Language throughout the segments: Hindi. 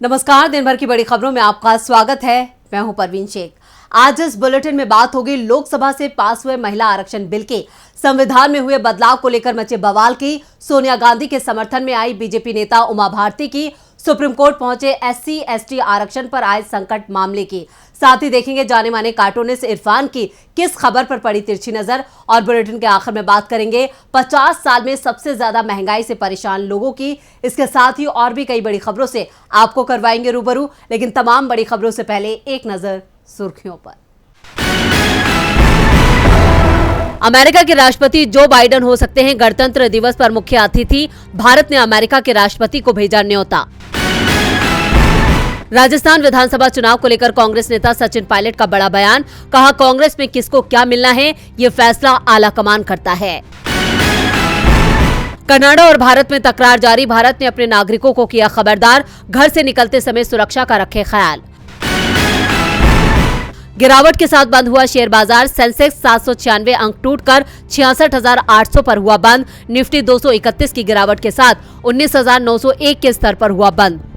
नमस्कार, दिन भर की बड़ी खबरों में आपका स्वागत है। मैं हूं परवीन शेख। आज इस बुलेटिन में बात होगी लोकसभा से पास हुए महिला आरक्षण बिल के संविधान में हुए बदलाव को लेकर मचे बवाल की, सोनिया गांधी के समर्थन में आई बीजेपी नेता उमा भारती की, सुप्रीम कोर्ट पहुंचे SC/ST आरक्षण पर आए संकट मामले की, साथ ही देखेंगे जाने माने कार्टूनिस्ट इरफान की किस खबर पर पड़ी तिरछी नजर, और बुलेटिन के आखिर में बात करेंगे 50 साल में सबसे ज्यादा महंगाई से परेशान लोगों की। इसके साथ ही और भी कई बड़ी खबरों से आपको करवाएंगे रूबरू, लेकिन तमाम बड़ी खबरों से पहले एक नजर सुर्खियों पर। अमेरिका के राष्ट्रपति जो बाइडेन हो सकते हैं गणतंत्र दिवस पर मुख्य अतिथि, भारत ने अमेरिका के राष्ट्रपति को भेजा न्योता। राजस्थान विधानसभा चुनाव को लेकर कांग्रेस नेता सचिन पायलट का बड़ा बयान, कहा कांग्रेस में किसको क्या मिलना है ये फैसला आला कमान करता है। कनाडा और भारत में तकरार जारी, भारत ने अपने नागरिकों को किया खबरदार, घर से निकलते समय सुरक्षा का रखे ख्याल। गिरावट के साथ बंद हुआ शेयर बाजार, सेंसेक्स 796 अंक टूटकर 66,800 पर हुआ बंद, निफ्टी 231 की गिरावट के साथ 19,901 के स्तर पर हुआ बंद।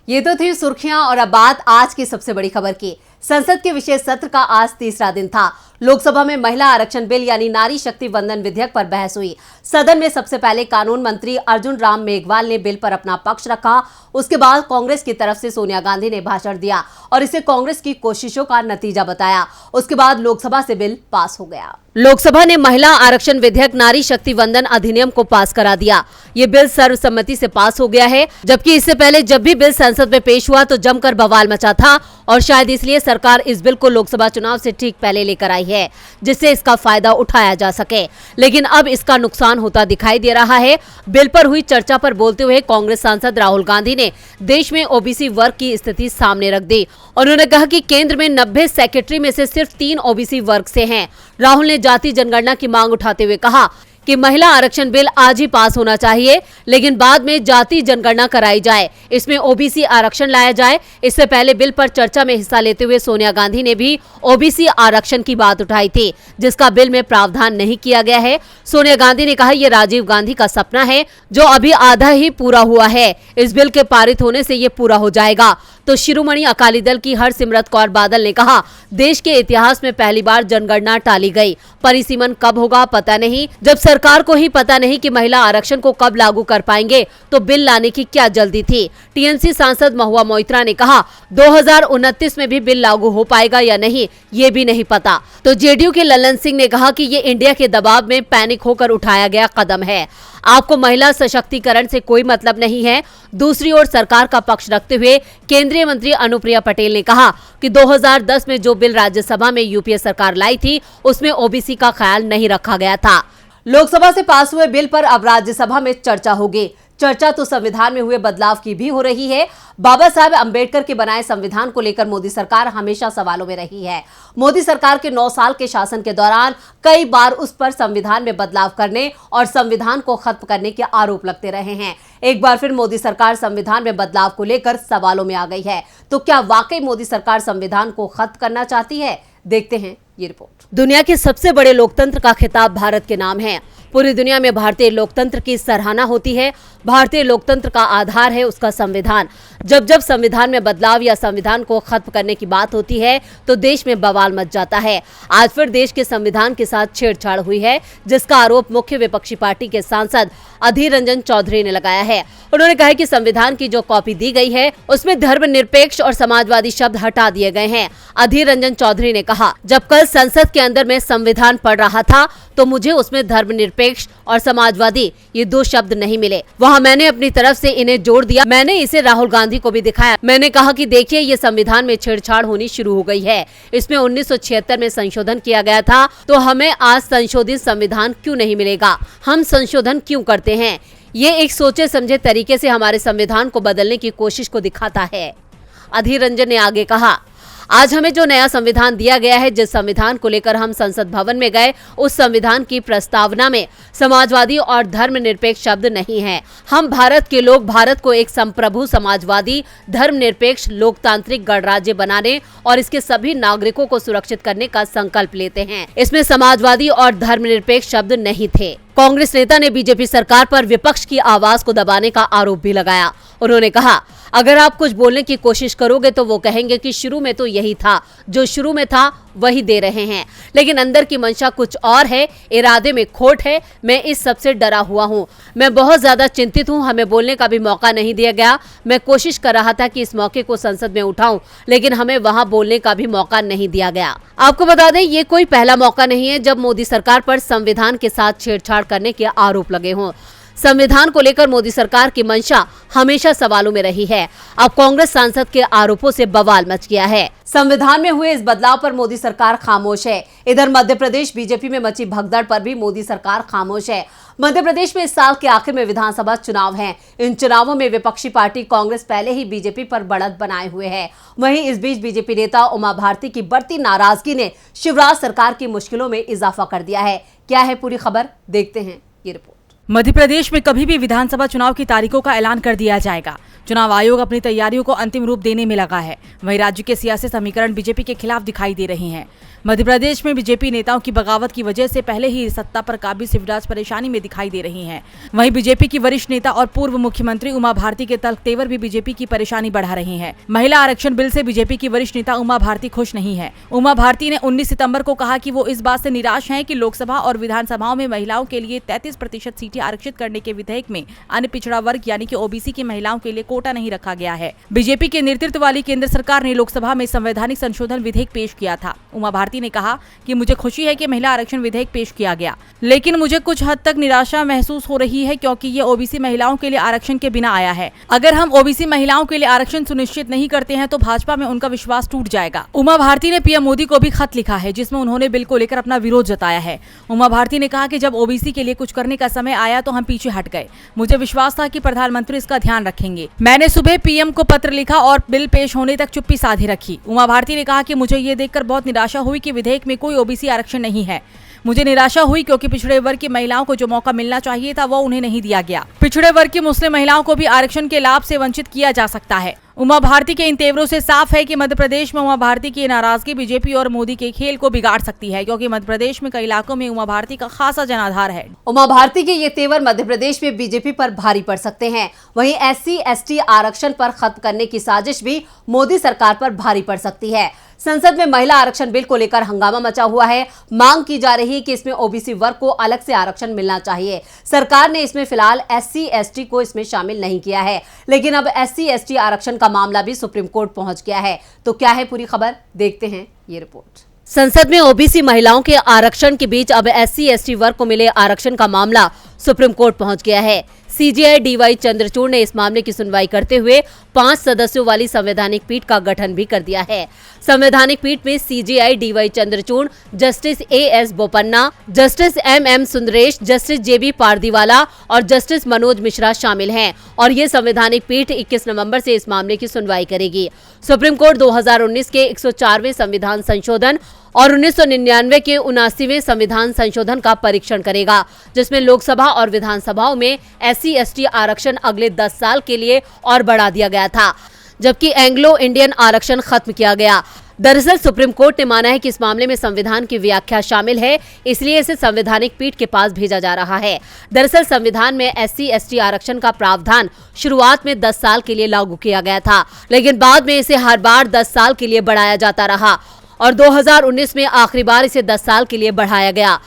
ये तो थी सुर्खियां, और अब बात आज की सबसे बड़ी खबर की। संसद के विशेष सत्र का आज तीसरा दिन था। लोकसभा में महिला आरक्षण बिल यानी नारी शक्ति वंदन विधेयक पर बहस हुई। सदन में सबसे पहले कानून मंत्री अर्जुन राम मेघवाल ने बिल पर अपना पक्ष रखा। उसके बाद कांग्रेस की तरफ से सोनिया गांधी ने भाषण दिया और इसे कांग्रेस की कोशिशों का नतीजा बताया। उसके बाद लोकसभा से बिल पास हो गया। लोकसभा ने महिला आरक्षण विधेयक नारी शक्ति वंदन अधिनियम को पास करा दिया। ये बिल सर्वसम्मति से पास हो गया है, जबकि इससे पहले जब भी बिल संसद में पेश हुआ तो जमकर बवाल मचा था, और शायद इसलिए सरकार इस बिल को लोकसभा चुनाव से ठीक पहले लेकर आई है, जिससे इसका फायदा उठाया जा सके। लेकिन अब इसका नुकसान होता दिखाई दे रहा है। बिल पर हुई चर्चा पर बोलते हुए कांग्रेस सांसद राहुल गांधी ने देश में ओबीसी वर्ग की स्थिति सामने रख दी। उन्होंने कहा कि केंद्र में 90 सेक्रेटरी में से सिर्फ 3 ओबीसी वर्ग से हैं। राहुल ने जाति जनगणना की मांग उठाते हुए कहा कि महिला आरक्षण बिल आज ही पास होना चाहिए, लेकिन बाद में जाति जनगणना कराई जाए, इसमें ओबीसी आरक्षण लाया जाए। इससे पहले बिल पर चर्चा में हिस्सा लेते हुए सोनिया गांधी ने भी ओबीसी आरक्षण की बात उठाई थी, जिसका बिल में प्रावधान नहीं किया गया है। सोनिया गांधी ने कहा, ये राजीव गांधी का सपना है जो अभी आधा ही पूरा हुआ है। इस बिल के पारित होने से ये पूरा हो जाएगा। तो शिरोमणि अकाली दल की हरसिमरत कौर बादल ने कहा, देश के इतिहास में पहली बार जनगणना टाली गई, परिसीमन कब होगा पता नहीं। जब सरकार को ही पता नहीं कि महिला आरक्षण को कब लागू कर पाएंगे तो बिल लाने की क्या जल्दी थी। टीएमसी सांसद महुआ मोइत्रा ने कहा, 2029 में भी बिल लागू हो पाएगा या नहीं ये भी नहीं पता। तो जेडीयू के ललन सिंह ने कहा कि ये इंडिया के दबाव में पैनिक होकर उठाया गया कदम है, आपको महिला सशक्तिकरण से कोई मतलब नहीं है। दूसरी ओर सरकार का पक्ष रखते हुए केंद्रीय मंत्री अनुप्रिया पटेल ने कहा कि 2010 में जो बिल राज्यसभा में यूपीए सरकार लाई थी उसमें ओबीसी का ख्याल नहीं रखा गया था। लोकसभा से पास हुए बिल पर अब राज्यसभा में चर्चा होगी। चर्चा तो संविधान में हुए बदलाव की भी हो रही है। बाबा साहब अंबेडकर के बनाए संविधान को लेकर मोदी सरकार हमेशा सवालों में रही है। मोदी सरकार के 9 साल के शासन के दौरान कई बार उस पर संविधान में बदलाव करने और संविधान को खत्म करने के आरोप लगते रहे हैं। एक बार फिर मोदी सरकार संविधान में बदलाव को लेकर सवालों में आ गई है। तो क्या वाकई मोदी सरकार संविधान को खत्म करना चाहती है? देखते हैं ये रिपोर्ट। दुनिया के सबसे बड़े लोकतंत्र का खिताब भारत के नाम है। पूरी दुनिया में भारतीय लोकतंत्र की सराहना होती है। भारतीय लोकतंत्र का आधार है उसका संविधान। जब जब संविधान में बदलाव या संविधान को खत्म करने की बात होती है तो देश में बवाल मच जाता है। आज फिर देश के संविधान के साथ छेड़छाड़ हुई है, जिसका आरोप मुख्य विपक्षी पार्टी के सांसद अधीर रंजन चौधरी ने लगाया है। उन्होंने कहा कि संविधान की जो कॉपी दी गई है उसमें धर्मनिरपेक्ष और समाजवादी शब्द हटा दिए गए हैं। अधीर रंजन चौधरी ने कहा, जब कल संसद के अंदर में संविधान पढ़ रहा था तो मुझे उसमें धर्मनिरपेक्ष और समाजवादी ये 2 शब्द नहीं मिले। वहाँ मैंने अपनी तरफ से इन्हें जोड़ दिया। मैंने इसे राहुल गांधी को भी दिखाया। मैंने कहा कि देखिए ये संविधान में छेड़छाड़ होनी शुरू हो गई है। इसमें 1976 में संशोधन किया गया था, तो हमें आज संशोधित संविधान क्यों नहीं मिलेगा? हम संशोधन क्यों करते हैं? ये एक सोचे समझे तरीके से हमारे संविधान को बदलने की कोशिश को दिखाता है। अधीर रंजन ने आगे कहा, आज हमें जो नया संविधान दिया गया है, जिस संविधान को लेकर हम संसद भवन में गए, उस संविधान की प्रस्तावना में समाजवादी और धर्मनिरपेक्ष शब्द नहीं है। हम भारत के लोग भारत को एक संप्रभु समाजवादी धर्मनिरपेक्ष लोकतांत्रिक गणराज्य बनाने और इसके सभी नागरिकों को सुरक्षित करने का संकल्प लेते हैं। इसमें समाजवादी और धर्मनिरपेक्ष शब्द नहीं थे। कांग्रेस नेता ने बीजेपी सरकार पर विपक्ष की आवाज को दबाने का आरोप भी लगाया। उन्होंने कहा, अगर आप कुछ बोलने की कोशिश करोगे तो वो कहेंगे कि शुरू में तो यही था, जो शुरू में था वही दे रहे हैं, लेकिन अंदर की मंशा कुछ और है, इरादे में खोट है। मैं इस सब से डरा हुआ हूँ, मैं बहुत ज्यादा चिंतित हूँ। हमें बोलने का भी मौका नहीं दिया गया। मैं कोशिश कर रहा था कि इस मौके को संसद में उठाऊं, लेकिन हमें वहां बोलने का भी मौका नहीं दिया गया। आपको बता दें, ये कोई पहला मौका नहीं है जब मोदी सरकार पर संविधान के साथ छेड़छाड़ करने के आरोप लगे हों। संविधान को लेकर मोदी सरकार की मंशा हमेशा सवालों में रही है। अब कांग्रेस सांसद के आरोपों से बवाल मच गया है। संविधान में हुए इस बदलाव पर मोदी सरकार खामोश है। इधर मध्य प्रदेश बीजेपी में मची भगदड़ पर भी मोदी सरकार खामोश है। मध्य प्रदेश में इस साल के आखिर में विधानसभा चुनाव हैं। इन चुनावों में विपक्षी पार्टी कांग्रेस पहले ही बीजेपी पर बढ़त बनाए हुए है। वहीं इस बीच बीजेपी नेता उमा भारती की बढ़ती नाराजगी ने शिवराज सरकार की मुश्किलों में इजाफा कर दिया है। क्या है पूरी खबर, देखते हैं ये रिपोर्ट। मध्य प्रदेश में कभी भी विधानसभा चुनाव की तारीखों का ऐलान कर दिया जाएगा। चुनाव आयोग अपनी तैयारियों को अंतिम रूप देने में लगा है। वहीं राज्य के सियासी समीकरण बीजेपी के खिलाफ दिखाई दे रहे हैं। मध्य प्रदेश में बीजेपी नेताओं की बगावत की वजह से पहले ही सत्ता पर काबिज शिवराज परेशानी में दिखाई दे रही हैं। वहीं बीजेपी की वरिष्ठ नेता और पूर्व मुख्यमंत्री उमा भारती के तल्ख तेवर भी बीजेपी की परेशानी बढ़ा रहे हैं। महिला आरक्षण बिल से बीजेपी की वरिष्ठ नेता उमा भारती खुश नहीं है। उमा भारती ने 19 सितंबर को कहा कि वो इस बात से निराश हैं कि लोकसभा और विधानसभाओं में महिलाओं के लिए 33% सीटें आरक्षित करने के विधेयक में अन्य पिछड़ा वर्ग यानी कि ओबीसी की महिलाओं के लिए कोटा नहीं रखा गया है। बीजेपी के नेतृत्व वाली केंद्र सरकार ने लोकसभा में संवैधानिक संशोधन विधेयक पेश किया था। उमा भारती ने कहा कि मुझे खुशी है कि महिला आरक्षण विधेयक पेश किया गया, लेकिन मुझे कुछ हद तक निराशा महसूस हो रही है क्योंकि ये ओबीसी महिलाओं के लिए आरक्षण के बिना आया है। अगर हम ओबीसी महिलाओं के लिए आरक्षण सुनिश्चित नहीं करते हैं तो भाजपा में उनका विश्वास टूट जाएगा। उमा भारती ने पीएम मोदी को भी खत लिखा है जिसमें उन्होंने बिल को लेकर अपना विरोध जताया है। उमा भारती ने कहा कि जब ओबीसी के लिए कुछ करने का समय आया तो हम पीछे हट गए। मुझे विश्वास था कि प्रधानमंत्री इसका ध्यान रखेंगे। मैंने सुबह पीएम को पत्र लिखा और बिल पेश होने तक चुप्पी साधी रखी। उमा भारती ने कहा कि मुझे ये देखकर बहुत निराशा हुई कि विधेयक में कोई ओबीसी आरक्षण नहीं है। मुझे निराशा हुई क्योंकि पिछड़े वर्ग की महिलाओं को जो मौका मिलना चाहिए था वो उन्हें नहीं दिया गया। पिछड़े वर्ग की मुस्लिम महिलाओं को भी आरक्षण के लाभ से वंचित किया जा सकता है। उमा भारती के इन तेवरों से साफ है कि मध्य प्रदेश में उमा भारती की नाराजगी बीजेपी और मोदी के खेल को बिगाड़ सकती है, क्योंकि मध्य प्रदेश में कई इलाकों में उमा भारती का खासा जनाधार है। उमा भारती के ये तेवर मध्य प्रदेश में बीजेपी पर भारी पड़ सकते हैं। वहीं SC/ST आरक्षण पर खत्म करने की साजिश भी मोदी सरकार पर भारी पड़ सकती है। संसद में महिला आरक्षण बिल को लेकर हंगामा मचा हुआ है। मांग की जा रही है कि इसमें ओबीसी वर्ग को अलग से आरक्षण मिलना चाहिए। सरकार ने इसमें फिलहाल SC/ST को इसमें शामिल नहीं किया है, लेकिन अब SC/ST आरक्षण का मामला भी सुप्रीम कोर्ट पहुंच गया है। तो क्या है पूरी खबर, देखते हैं ये रिपोर्ट। संसद में ओबीसी महिलाओं के आरक्षण के बीच अब SC/ST वर्ग को मिले आरक्षण का मामला सुप्रीम कोर्ट पहुंच गया है। CJI DY चंद्रचूड़ ने इस मामले की सुनवाई करते हुए 5 सदस्यों वाली संवैधानिक पीठ का गठन भी कर दिया है। संवैधानिक पीठ में CJI DY Chandrachud, justice AS Bopanna, justice MM Sundaresh, justice JB Pardiwala और जस्टिस मनोज मिश्रा शामिल हैं और ये संवैधानिक पीठ 21 नवंबर से इस मामले की सुनवाई करेगी। सुप्रीम कोर्ट 2019 के 104वें संविधान संशोधन और 1999 के 79वें संविधान संशोधन का परीक्षण करेगा, जिसमें लोकसभा और विधानसभाओं में SC/ST आरक्षण अगले 10 साल के लिए और बढ़ा दिया गया था, जबकि एंग्लो इंडियन आरक्षण खत्म किया गया। दरअसल सुप्रीम कोर्ट ने माना है कि इस मामले में संविधान की व्याख्या शामिल है, इसलिए इसे संवैधानिक पीठ के पास भेजा जा रहा है। दरअसल संविधान में SC/ST आरक्षण का प्रावधान शुरुआत में 10 साल के लिए लागू किया गया था, लेकिन बाद में इसे हर बार 10 साल के लिए बढ़ाया जाता रहा और 2019 में आखिरी बार इसे 10 साल के लिए बढ़ाया गया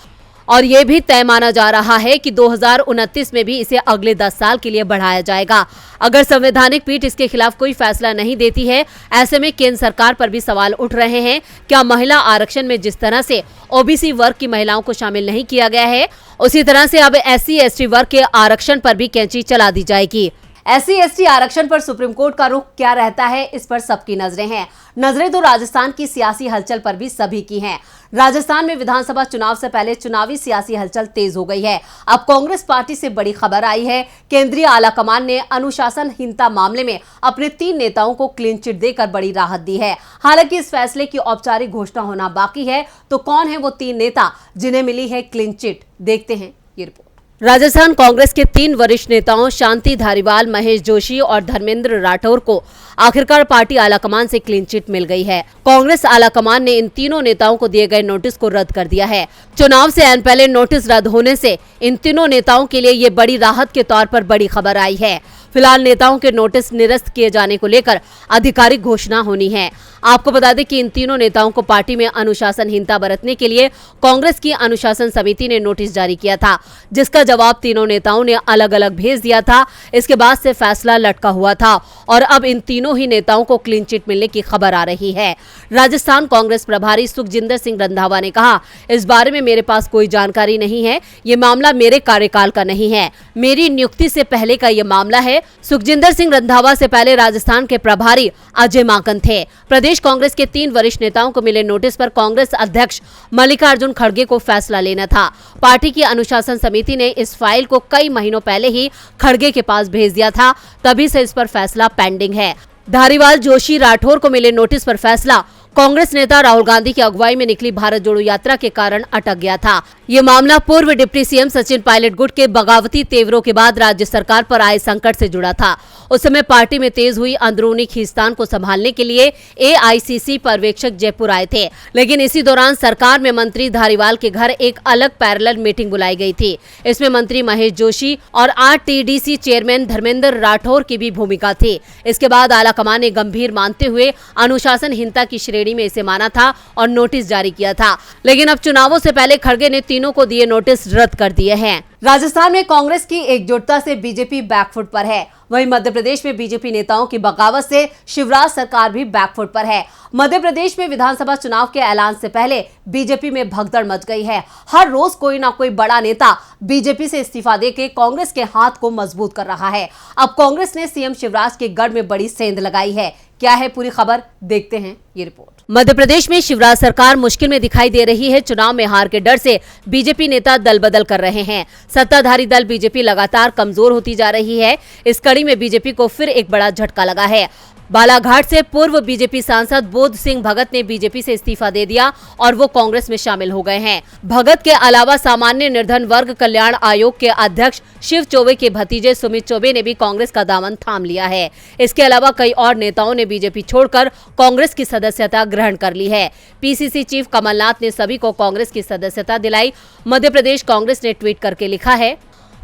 और ये भी तय माना जा रहा है कि 2029 में भी इसे अगले 10 साल के लिए बढ़ाया जाएगा। अगर संवैधानिक पीठ इसके खिलाफ कोई फैसला नहीं देती है, ऐसे में केंद्र सरकार पर भी सवाल उठ रहे हैं। क्या महिला आरक्षण में जिस तरह से ओबीसी वर्ग की महिलाओं को शामिल नहीं किया गया है, उसी तरह से अब SC/ST वर्ग के आरक्षण पर भी कैंची चला दी जाएगी। SC/ST आरक्षण पर सुप्रीम कोर्ट का रुख क्या रहता है, इस पर सबकी नजरें हैं। नजरें तो राजस्थान की सियासी हलचल पर भी सभी की हैं। राजस्थान में विधानसभा चुनाव से पहले चुनावी सियासी हलचल तेज हो गई है। अब कांग्रेस पार्टी से बड़ी खबर आई है। केंद्रीय आलाकमान ने अनुशासनहीनता मामले में अपने 3 नेताओं को क्लीन चिट देकर बड़ी राहत दी है। हालांकि इस फैसले की औपचारिक घोषणा होना बाकी है। तो कौन है वो 3 नेता जिन्हें मिली है क्लीन चिट, देखते हैं ये रिपोर्ट। राजस्थान कांग्रेस के 3 वरिष्ठ नेताओं शांति धारीवाल, महेश जोशी और धर्मेंद्र राठौर को आखिरकार पार्टी आलाकमान से क्लीन चिट मिल गई है। कांग्रेस आलाकमान ने इन तीनों नेताओं को दिए गए नोटिस को रद्द कर दिया है। चुनाव से ऐन पहले नोटिस रद्द होने से इन तीनों नेताओं के लिए ये बड़ी राहत के तौर पर बड़ी खबर आई है। फिलहाल नेताओं के नोटिस निरस्त किए जाने को लेकर आधिकारिक घोषणा होनी है। आपको बता दें कि इन तीनों नेताओं को पार्टी में अनुशासनहीनता बरतने के लिए कांग्रेस की अनुशासन समिति ने नोटिस जारी किया था, जिसका जवाब तीनों नेताओं ने अलग अलग भेज दिया था। इसके बाद से फैसला लटका हुआ था और अब इन तीनों ही नेताओं को क्लीन चिट मिलने की खबर आ रही है। राजस्थान कांग्रेस प्रभारी सुखजिंदर सिंह रंधावा ने कहा, इस बारे में मेरे पास कोई जानकारी नहीं है। ये मामला मेरे कार्यकाल का नहीं है, मेरी नियुक्ति से पहले का ये मामला है। सुखजिंदर सिंह रंधावा से पहले राजस्थान के प्रभारी अजय माकन थे। प्रदेश कांग्रेस के 3 वरिष्ठ नेताओं को मिले नोटिस पर कांग्रेस अध्यक्ष मल्लिकार्जुन खड़गे को फैसला लेना था। पार्टी की अनुशासन समिति ने इस फाइल को कई महीनों पहले ही खड़गे के पास भेज दिया था, तभी से इस पर फैसला पेंडिंग है। धारीवाल, जोशी, राठौर को मिले नोटिस पर फैसला कांग्रेस नेता राहुल गांधी की अगुवाई में निकली भारत जोड़ो यात्रा के कारण अटक गया था। ये मामला पूर्व डिप्टी सीएम सचिन पायलट गुट के बगावती तेवरों के बाद राज्य सरकार पर आए संकट से जुड़ा था। उस समय पार्टी में तेज हुई अंदरूनी खींचतान को संभालने के लिए एआईसीसी पर्यवेक्षक जयपुर आए थे, लेकिन इसी दौरान सरकार में मंत्री धारीवाल के घर एक अलग पैरेलल मीटिंग बुलाई गई थी। इसमें मंत्री महेश जोशी और आरटीडीसी चेयरमैन धर्मेंद्र राठौर की भी भूमिका थी। इसके बाद आलाकमान ने गंभीर मानते हुए अनुशासनहीनता की श्रेणी में इसे माना था और नोटिस जारी किया था, लेकिन अब चुनावों से पहले खड़गे ने तीनों को दिए नोटिस रद्द कर दिए हैं। राजस्थान में कांग्रेस की एकजुटता से बीजेपी बैकफुट पर है। वहीं मध्य प्रदेश में बीजेपी नेताओं की बगावत से शिवराज सरकार भी बैकफुट पर है। मध्य प्रदेश में विधानसभा चुनाव के ऐलान से पहले बीजेपी में भगदड़ मच गई है। हर रोज कोई ना कोई बड़ा नेता बीजेपी से इस्तीफा देके कांग्रेस के हाथ को मजबूत कर रहा है। अब कांग्रेस ने सीएम शिवराज के गढ़ में बड़ी सेंध लगाई है। क्या है पूरी खबर, देखते हैं ये रिपोर्ट। मध्य प्रदेश में शिवराज सरकार मुश्किल में दिखाई दे रही है। चुनाव में हार के डर से बीजेपी नेता दल बदल कर रहे हैं। सत्ताधारी दल बीजेपी लगातार कमजोर होती जा रही है। इस कड़ी में बीजेपी को फिर एक बड़ा झटका लगा है। बालाघाट से पूर्व बीजेपी सांसद बोध सिंह भगत ने बीजेपी से इस्तीफा दे दिया और वो कांग्रेस में शामिल हो गए हैं। भगत के अलावा सामान्य निर्धन वर्ग कल्याण आयोग के अध्यक्ष शिव चौबे के भतीजे सुमित चौबे ने भी कांग्रेस का दामन थाम लिया है। इसके अलावा कई और नेताओं ने बीजेपी छोड़कर कांग्रेस की सदस्यता ग्रहण कर ली है। पीसीसी चीफ कमलनाथ ने सभी को कांग्रेस की सदस्यता दिलाई। मध्य प्रदेश कांग्रेस ने ट्वीट करके लिखा है,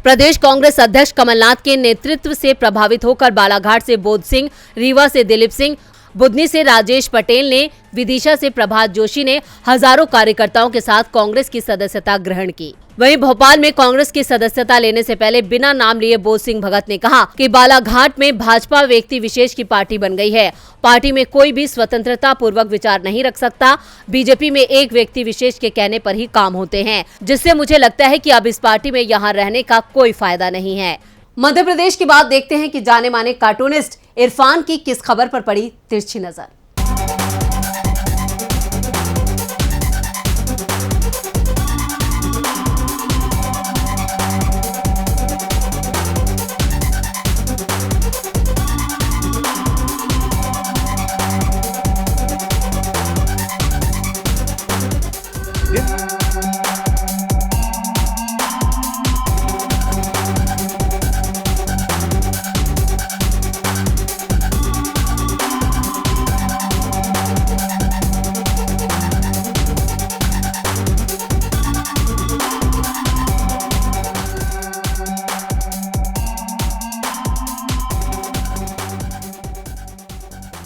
प्रदेश कांग्रेस अध्यक्ष कमलनाथ के नेतृत्व से प्रभावित होकर बालाघाट से बोध सिंह, रीवा से दिलीप सिंह, बुधनी से राजेश पटेल ने, विदिशा से प्रभात जोशी ने हजारों कार्यकर्ताओं के साथ कांग्रेस की सदस्यता ग्रहण की। वहीं भोपाल में कांग्रेस की सदस्यता लेने से पहले बिना नाम लिए बोध सिंह भगत ने कहा कि बालाघाट में भाजपा व्यक्ति विशेष की पार्टी बन गई है। पार्टी में कोई भी स्वतंत्रता पूर्वक विचार नहीं रख सकता। बीजेपी में एक व्यक्ति विशेष के कहने पर ही काम होते हैं, जिससे मुझे लगता है कि अब इस पार्टी में यहाँ रहने का कोई फायदा नहीं है। मध्य प्रदेश की बात देखते हैं कि जाने माने कार्टूनिस्ट इरफान की किस खबर पर पड़ी तिरछी नजर।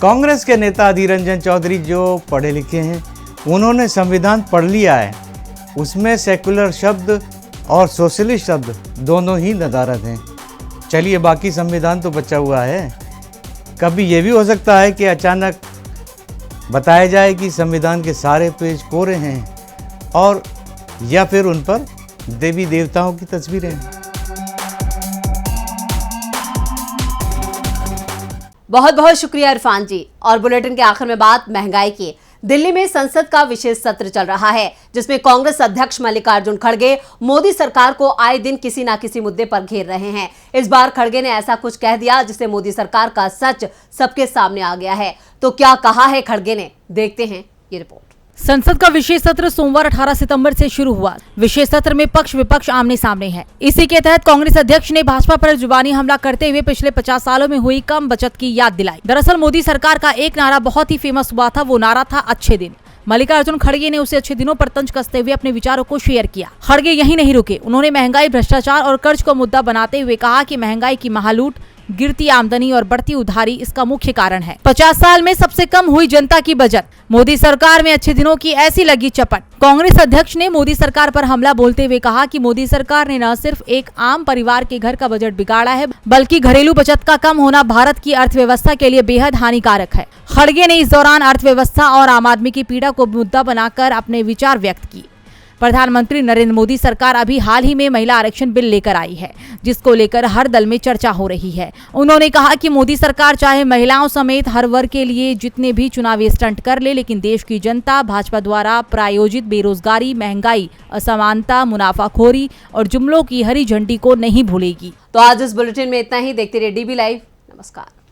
कांग्रेस के नेता अधीर रंजन चौधरी जो पढ़े लिखे हैं, उन्होंने संविधान पढ़ लिया है। उसमें सेकुलर शब्द और सोशलिस्ट शब्द दोनों ही नदारद हैं। चलिए, बाकी संविधान तो बचा हुआ है। कभी ये भी हो सकता है कि अचानक बताया जाए कि संविधान के सारे पेज कोरे हैं और या फिर उन पर देवी देवताओं की तस्वीरें हैं। बहुत बहुत शुक्रिया इरफान जी। और बुलेटिन के आखिर में बात महंगाई की। दिल्ली में संसद का विशेष सत्र चल रहा है, जिसमें कांग्रेस अध्यक्ष मल्लिकार्जुन खड़गे मोदी सरकार को आए दिन किसी न किसी मुद्दे पर घेर रहे हैं। इस बार खड़गे ने ऐसा कुछ कह दिया जिससे मोदी सरकार का सच सबके सामने आ गया है। तो क्या कहा है खड़गे ने, देखते हैं ये रिपोर्ट। संसद का विशेष सत्र सोमवार 18 सितंबर से शुरू हुआ। विशेष सत्र में पक्ष विपक्ष आमने सामने है। इसी के तहत कांग्रेस अध्यक्ष ने भाजपा पर जुबानी हमला करते हुए पिछले 50 सालों में हुई कम बचत की याद दिलाई। दरअसल मोदी सरकार का एक नारा बहुत ही फेमस हुआ था, वो नारा था अच्छे दिन। मल्लिकार्जुन खड़गे ने उसे अच्छे दिनों पर तंज कसते हुए अपने विचारों को शेयर किया। खड़गे यहीं नहीं रुके, उन्होंने महंगाई, भ्रष्टाचार और कर्ज को मुद्दा बनाते हुए कहा कि महंगाई की महालूट, गिरती आमदनी और बढ़ती उधारी इसका मुख्य कारण है। 50 साल में सबसे कम हुई जनता की बचत, मोदी सरकार में अच्छे दिनों की ऐसी लगी चपट। कांग्रेस अध्यक्ष ने मोदी सरकार पर हमला बोलते हुए कहा कि मोदी सरकार ने न सिर्फ एक आम परिवार के घर का बजट बिगाड़ा है, बल्कि घरेलू बचत का कम होना भारत की अर्थव्यवस्था के लिए बेहद हानिकारक है। खड़गे ने इस दौरान अर्थव्यवस्था और आम आदमी की पीड़ा को मुद्दा बनाकर अपने विचार व्यक्त किए। प्रधानमंत्री नरेंद्र मोदी सरकार अभी हाल ही में महिला आरक्षण बिल लेकर आई है, जिसको लेकर हर दल में चर्चा हो रही है। उन्होंने कहा कि मोदी सरकार चाहे महिलाओं समेत हर वर्ग के लिए जितने भी चुनावी स्टंट कर ले, लेकिन देश की जनता भाजपा द्वारा प्रायोजित बेरोजगारी, महंगाई, असमानता, मुनाफाखोरी और जुमलों की हरी झंडी को नहीं भूलेगी। तो आज इस बुलेटिन में इतना ही। देखते रहिए DB लाइव। नमस्कार।